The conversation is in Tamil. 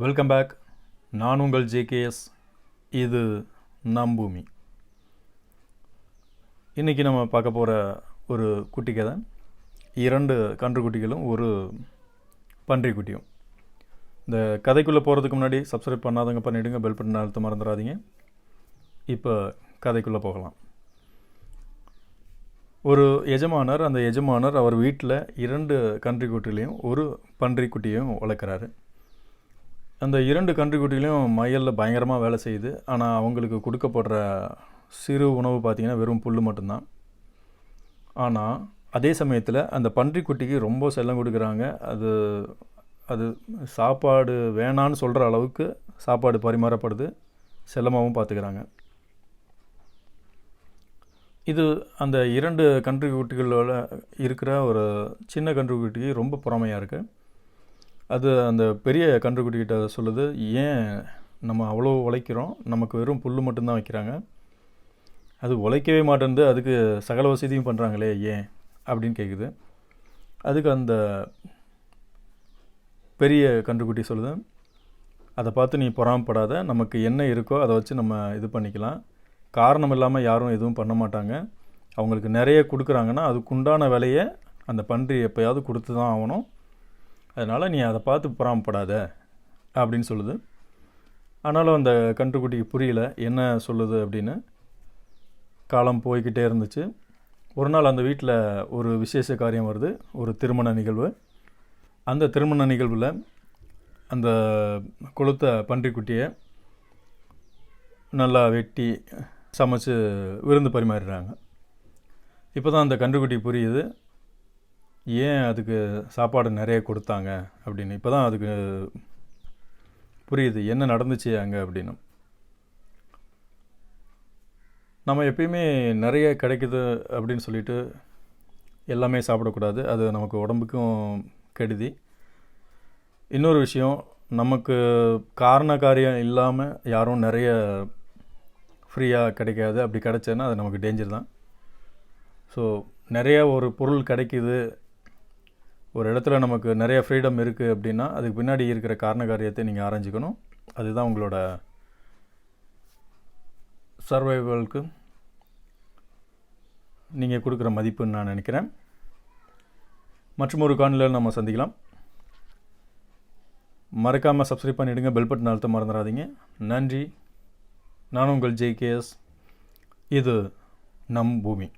Welcome back. நான் உங்கள் ஜேகேஎஸ். இது நம்பூமி. இன்றைக்கி நம்ம பார்க்க போகிற ஒரு குட்டி கதை. 2 கன்றுக்குட்டிகளும் ஒரு பன்றிக்குட்டியும். இந்த கதைக்குள்ளே போகிறதுக்கு முன்னாடி சப்ஸ்கிரைப் பண்ணாதவங்க பண்ணிவிடுங்க, பெல் பட்டன் அழுத்த மறந்துடாதீங்க. இப்போ கதைக்குள்ளே போகலாம். ஒரு எஜமானர், அந்த எஜமானர் அவர் வீட்டில் 2 கன்றுக்குட்டிலையும் ஒரு பன்றிக்குட்டியும் வளர்க்குறாரு. அந்த 2 கன்றுக்குட்டிலையும் மயலில் பயங்கரமாக வேலை செய்யுது. ஆனால் அவங்களுக்கு கொடுக்கப்படுற சிறு உணவு பார்த்திங்கன்னா வெறும் புல் மட்டும்தான். ஆனால் அதே சமயத்தில் அந்த பன்றிக்குட்டிக்கு ரொம்ப செல்லம் கொடுக்குறாங்க. அது சாப்பாடு வேணான்னு சொல்கிற அளவுக்கு சாப்பாடு பரிமாறப்படுது, செல்லமாகவும் பார்த்துக்கிறாங்க. இது அந்த 2 கன்றுக்குட்டிகளோட இருக்கிற ஒரு சின்ன கன்றுக்குட்டிக்கு ரொம்ப பொறாமையாக இருக்குது. அது அந்த பெரிய கன்றுக்குட்டிக்கிட்ட சொல்லுது, ஏன் நம்ம அவ்வளோ உழைக்கிறோம், நமக்கு வெறும் புல் மட்டும்தான் வைக்கிறாங்க, அது உழைக்கவே மாட்டேன்து, அதுக்கு சகல வசதியும் பண்ணுறாங்களே ஏன் அப்படின்னு கேட்குது. அதுக்கு அந்த பெரிய கன்றுக்குட்டி சொல்லுது, அதை பார்த்து நீ பொறாமப்படாத, நமக்கு என்ன இருக்கோ அதை வச்சு நம்ம இது பண்ணிக்கலாம். காரணம் இல்லாமல் யாரும் எதுவும் பண்ண மாட்டாங்க. அவங்களுக்கு நிறைய கொடுக்குறாங்கன்னா அதுக்குண்டான விலையை அந்த பன்றி எப்போயாவது கொடுத்து தான் ஆகணும். அதனால் நீ அதை பார்த்து பொறாமப்படாத அப்படின்னு சொல்லுது. ஆனாலும் அந்த கன்றுக்குட்டிக்கு புரியல என்ன சொல்லுது அப்படின்னு. காலம் போய்கிட்டே இருந்துச்சு. ஒரு நாள் அந்த வீட்டில் ஒரு விசேஷ காரியம் வருது, ஒரு திருமண நிகழ்வு. அந்த திருமண நிகழ்வில் அந்த கொளுத்த பன்றிக்குட்டியை நல்லா வெட்டி சமைச்சு விருந்து பரிமாறுறாங்க. இப்போ தான் அந்த கன்றுக்குட்டி புரியுது ஏன் அதுக்கு சாப்பாடு நிறைய கொடுத்தாங்க அப்படின்னு. இப்போ தான் அதுக்கு புரியுது என்ன நடந்துச்சு அங்கே அப்படின்னு. நம்ம எப்பயுமே நிறைய கிடைக்குது அப்படின்னு சொல்லிட்டு எல்லாமே சாப்பிடக்கூடாது, அது நமக்கு உடம்புக்கும் கெடுதி. இன்னொரு விஷயம், நமக்கு காரண காரியம் இல்லாமல் யாரும் நிறைய ஃப்ரீயாக கிடைக்காது. அப்படி கிடைச்சேன்னா அது நமக்கு டேஞ்சர் தான். ஸோ நிறைய ஒரு பொருள் கிடைக்குது, ஒரு இடத்துல நமக்கு நிறைய ஃப்ரீடம் இருக்குது அப்படின்னா அதுக்கு பின்னாடி இருக்கிற காரண காரியத்தை நீங்கள் ஆராய்ஞ்சிக்கணும். அதுதான் உங்களோட சர்வைவலுக்கு நீங்கள் கொடுக்குற மதிப்புன்னு நான் நினைக்கிறேன். மற்றும் ஒரு காணொளியில் நம்ம சந்திக்கலாம். மறக்காமல் சப்ஸ்கிரைப் பண்ணிவிடுங்க, பெல் பட்டன் அழுத்த மறந்துடாதீங்க. நன்றி. நான் உங்கள் ஜேகேஎஸ். இது நம் பூமி.